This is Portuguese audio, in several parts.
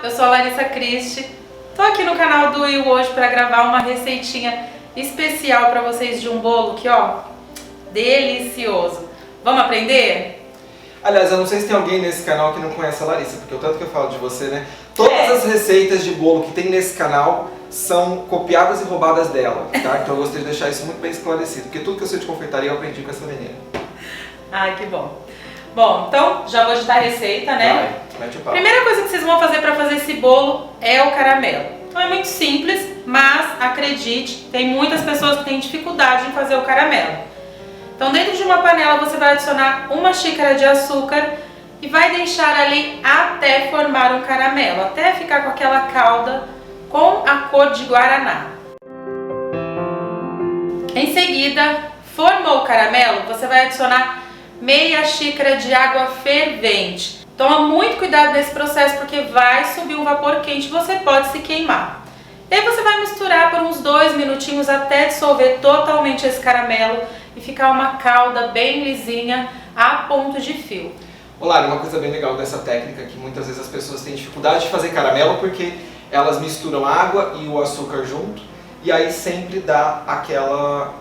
eu sou a Larissa Cristi, tô aqui no canal do Will hoje para gravar uma receitinha especial para vocês de um bolo que, ó, delicioso. Vamos aprender? Aliás, eu não sei se tem alguém nesse canal que não conhece a Larissa, porque o tanto que eu falo de você, né? Todas as receitas de bolo que tem nesse canal são copiadas e roubadas dela, tá? Então eu gostaria de deixar isso muito bem esclarecido, porque tudo que eu sei de confeitaria eu aprendi com essa menina. Ai, que bom. Bom, então já vou digitar a receita, né? Vai, mete o papo. Primeira coisa que vocês vão fazer para fazer esse bolo é o caramelo. Então é muito simples, mas acredite, tem muitas pessoas que têm dificuldade em fazer o caramelo. Então dentro de uma panela você vai adicionar uma xícara de açúcar e vai deixar ali até formar um caramelo, até ficar com aquela calda com a cor de guaraná. Em seguida, formou o caramelo, você vai adicionar meia xícara de água fervente. Toma muito cuidado nesse processo porque vai subir um vapor quente e você pode se queimar. E aí você vai misturar por uns 2 minutinhos até dissolver totalmente esse caramelo e ficar uma calda bem lisinha a ponto de fio. Olá, uma coisa bem legal dessa técnica é que muitas vezes as pessoas têm dificuldade de fazer caramelo porque elas misturam água e o açúcar junto e aí sempre dá aquela,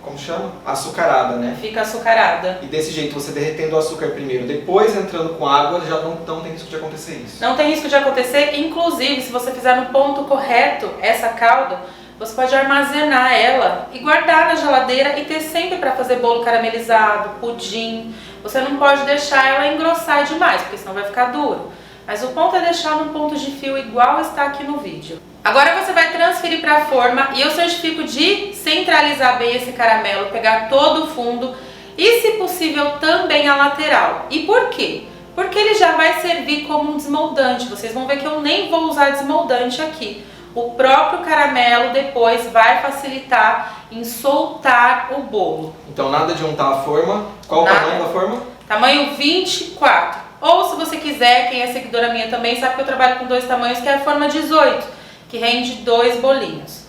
como chama? Açucarada, né? Fica açucarada. E desse jeito, você derretendo o açúcar primeiro, depois entrando com água, já não tem risco de acontecer isso. Não tem risco de acontecer, inclusive se você fizer no ponto correto essa calda, você pode armazenar ela e guardar na geladeira e ter sempre para fazer bolo caramelizado, pudim. Você não pode deixar ela engrossar demais, porque senão vai ficar duro. Mas o ponto é deixar num ponto de fio igual está aqui no vídeo. Agora você vai transferir para a forma e eu certifico de centralizar bem esse caramelo, pegar todo o fundo e, se possível, também a lateral. E por quê? Porque ele já vai servir como um desmoldante. Vocês vão ver que eu nem vou usar desmoldante aqui. O próprio caramelo depois vai facilitar em soltar o bolo. Então nada de untar a forma. Qual o tamanho da forma? Tamanho 24. Ou se você quiser, quem é seguidora minha também sabe que eu trabalho com 2 tamanhos, que é a forma 18, que rende 2 bolinhos.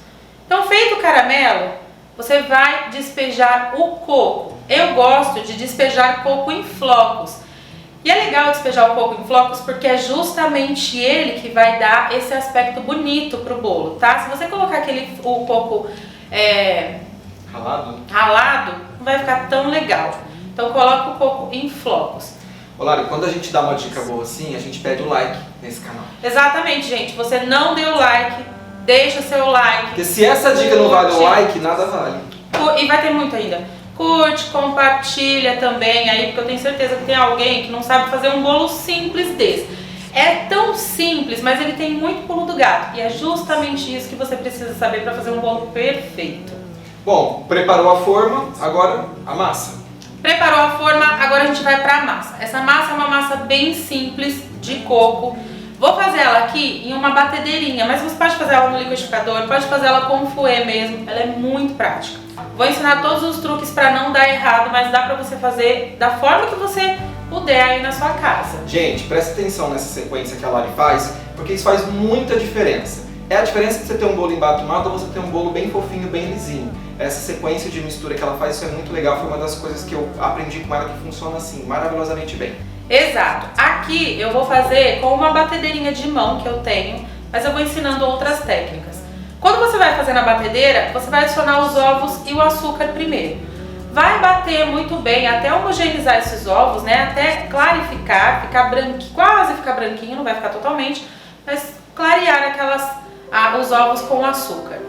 Então feito o caramelo, você vai despejar o coco. Eu gosto de despejar coco em flocos. E é legal despejar o coco em flocos porque é justamente ele que vai dar esse aspecto bonito pro bolo, tá? Se você colocar o coco ralado, não vai ficar tão legal. Então coloca o coco em flocos. Olá, quando a gente dá uma dica boa assim, a gente pede o like nesse canal. Exatamente, gente. Você não deu like, deixa seu like. Porque se essa dica não vale o like, nada vale. E vai ter muito ainda. Curte, compartilha também aí, porque eu tenho certeza que tem alguém que não sabe fazer um bolo simples desse. É tão simples, mas ele tem muito pulo do gato. E é justamente isso que você precisa saber para fazer um bolo perfeito. Bom, preparou a forma, agora a massa. Preparou a forma, agora a gente vai para a massa. Essa massa é uma massa bem simples de coco. Vou fazer ela aqui em uma batedeirinha, mas você pode fazer ela no liquidificador, pode fazer ela com fouet mesmo, ela é muito prática. Vou ensinar todos os truques para não dar errado, mas dá para você fazer da forma que você puder aí na sua casa. Gente, presta atenção nessa sequência que a Lari faz, porque isso faz muita diferença. É a diferença de você ter um bolo embatumado ou você ter um bolo bem fofinho, bem lisinho. Essa sequência de mistura que ela faz, isso é muito legal, foi uma das coisas que eu aprendi com ela que funciona assim, maravilhosamente bem. Exato. Aqui eu vou fazer com uma batedeirinha de mão que eu tenho, mas eu vou ensinando outras técnicas. Quando você vai fazer na batedeira, você vai adicionar os ovos e o açúcar primeiro. Vai bater muito bem até homogeneizar esses ovos, né? Até clarificar, ficar branquinho, quase ficar branquinho, não vai ficar totalmente, mas clarear os ovos com açúcar.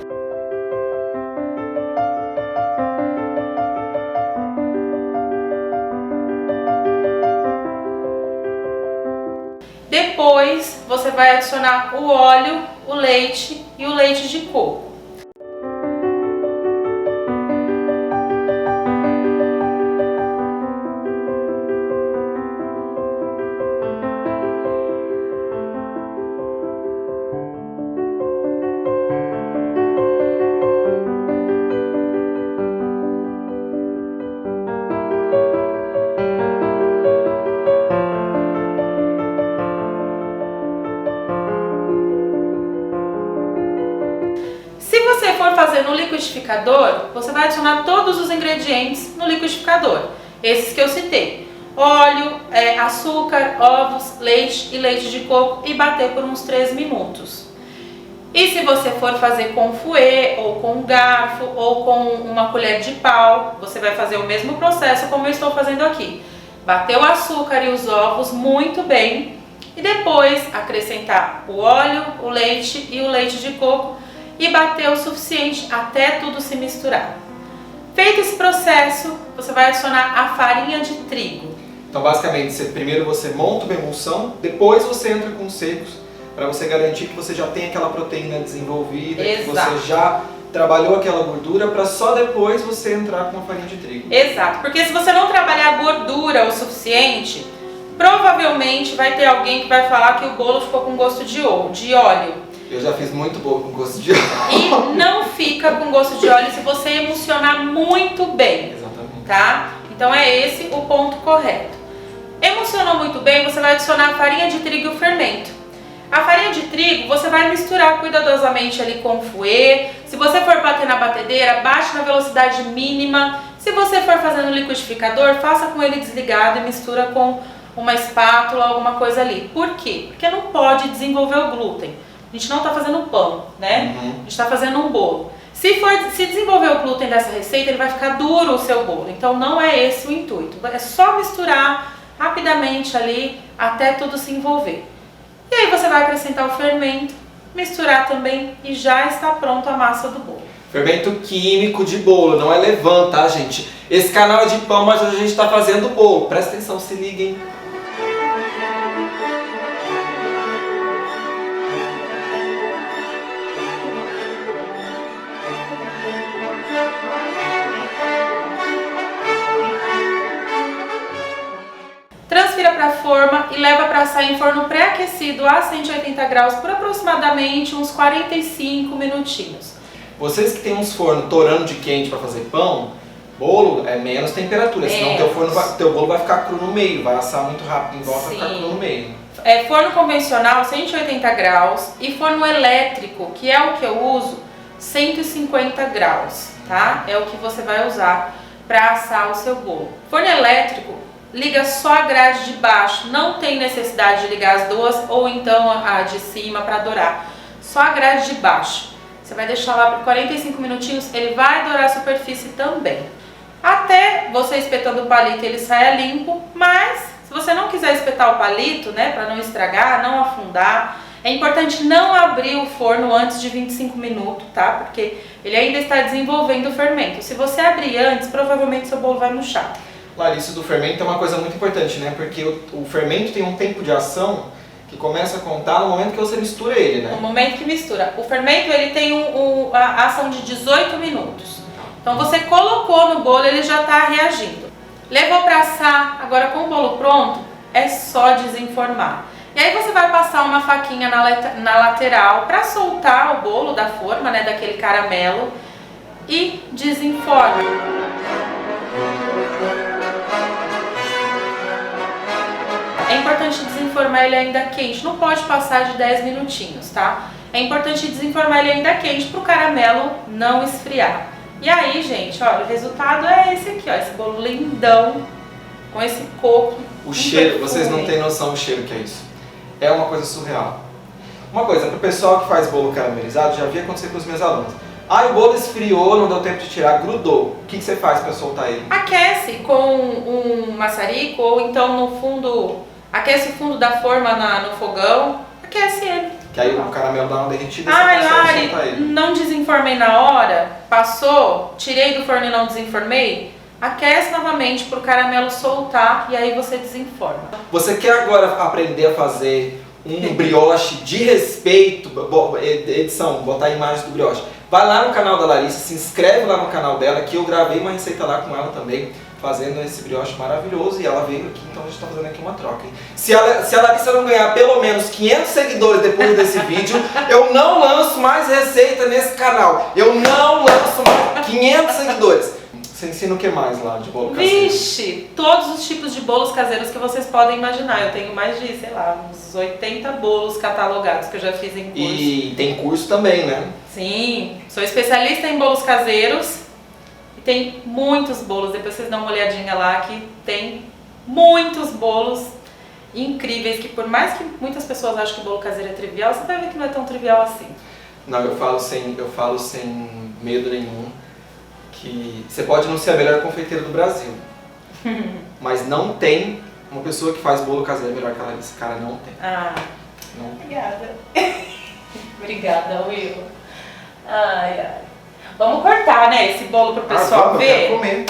Depois você vai adicionar o óleo, o leite e o leite de coco. Fazer no liquidificador, você vai adicionar todos os ingredientes no liquidificador, esses que eu citei. óleo, açúcar, ovos, leite e leite de coco e bater por uns 3 minutos. E se você for fazer com fouet, ou com um garfo, ou com uma colher de pau, você vai fazer o mesmo processo como eu estou fazendo aqui. Bater o açúcar e os ovos muito bem e depois acrescentar o óleo, o leite e o leite de coco e bater o suficiente até tudo se misturar. Feito esse processo, você vai adicionar a farinha de trigo. Então basicamente, primeiro você monta uma emulsão, depois você entra com os secos, para você garantir que você já tem aquela proteína desenvolvida, Exato. que você já trabalhou aquela gordura, para só depois você entrar com a farinha de trigo. Exato, porque se você não trabalhar a gordura o suficiente, provavelmente vai ter alguém que vai falar que o bolo ficou com gosto de óleo. Eu já fiz muito bolo com gosto de óleo. E não fica com gosto de óleo se você emulsionar muito bem. Exatamente. Tá? Então é esse o ponto correto. Emulsionou muito bem, você vai adicionar a farinha de trigo e o fermento. A farinha de trigo você vai misturar cuidadosamente ali com o fouet. Se você for bater na batedeira, bate na velocidade mínima. Se você for fazendo liquidificador, faça com ele desligado e mistura com uma espátula, alguma coisa ali. Por quê? Porque não pode desenvolver o glúten. A gente não está fazendo pão, né? A gente está fazendo um bolo. Se desenvolver o glúten dessa receita, ele vai ficar duro o seu bolo. Então não é esse o intuito. É só misturar rapidamente ali até tudo se envolver. E aí você vai acrescentar o fermento, misturar também e já está pronto a massa do bolo. Fermento químico de bolo, não é levain, tá, gente? Esse canal é de pão, mas a gente está fazendo bolo. Presta atenção, se liguem. Transfira para a forma e leva para assar em forno pré-aquecido a 180 graus por aproximadamente uns 45 minutinhos. Vocês que têm uns fornos torando de quente para fazer pão, bolo é menos temperatura, senão teu bolo vai ficar cru no meio, vai assar muito rápido em volta, vai ficar cru no meio. Forno convencional 180 graus e forno elétrico, que é o que eu uso, 150 graus, tá? É o que você vai usar para assar o seu bolo. Forno elétrico, liga só a grade de baixo, não tem necessidade de ligar as duas ou então a de cima para dourar, só a grade de baixo. Você vai deixar lá por 45 minutinhos, ele vai dourar a superfície também. Até você espetando o palito ele saia limpo, mas se você não quiser espetar o palito, né, para não estragar, não afundar, é importante não abrir o forno antes de 25 minutos, tá? Porque ele ainda está desenvolvendo o fermento. Se você abrir antes, provavelmente seu bolo vai murchar. Larissa, do fermento é uma coisa muito importante, né? Porque o fermento tem um tempo de ação que começa a contar no momento que você mistura ele, né? No momento que mistura. O fermento ele tem a ação de 18 minutos. Então você colocou no bolo, ele já está reagindo. Levou para assar, agora com o bolo pronto, é só desenformar. E aí você vai passar uma faquinha na lateral para soltar o bolo da forma, né, daquele caramelo e desenforma. É importante desenformar ele ainda quente, não pode passar de 10 minutinhos, tá? É importante desenformar ele ainda quente para o caramelo não esfriar. E aí, gente, olha, o resultado é esse aqui, ó, esse bolo lindão, com esse coco. O cheiro, vocês não têm noção do cheiro que é isso. É uma coisa surreal. Uma coisa, pro pessoal que faz bolo caramelizado, já vi acontecer com os meus alunos. Ah, o bolo esfriou, não deu tempo de tirar, grudou. O que você faz para soltar ele? Aquece com um maçarico ou então no fundo, aquece o fundo da forma no fogão, aquece ele. Que aí o caramelo dá uma derretida e Ai, você consegue soltar Lari, ele. não desenformei na hora, passou, tirei do forno e não desenformei, aquece novamente para o caramelo soltar e aí você desenforma. Você quer agora aprender a fazer um brioche de respeito, edição, botar imagens do brioche? Vai lá no canal da Larissa, se inscreve lá no canal dela, que eu gravei uma receita lá com ela também, fazendo esse brioche maravilhoso, e ela veio aqui, então a gente está fazendo aqui uma troca, hein? Se a Larissa não ganhar pelo menos 500 seguidores depois desse vídeo, eu não lanço mais receita nesse canal. Eu não lanço mais 500 seguidores. Você ensina o que mais lá de bolo caseiro? Vixe, todos os tipos de bolos caseiros que vocês podem imaginar. Eu tenho mais de, sei lá, uns 80 bolos catalogados que eu já fiz em curso. E tem curso também, né? Sim, sou especialista em bolos caseiros e tem muitos bolos. Depois vocês dão uma olhadinha lá que tem muitos bolos incríveis, que por mais que muitas pessoas achem que bolo caseiro é trivial, você vai ver que não é tão trivial assim. Não, eu falo sem medo nenhum, que você pode não ser a melhor confeiteira do Brasil, mas não tem uma pessoa que faz bolo caseiro melhor que a Larissa. Cara, não tem. Ah, Não tem. obrigada. Obrigada, Will. Ai, ai. Vamos cortar, né, esse bolo pro pessoal vamos, ver? eu quero comer.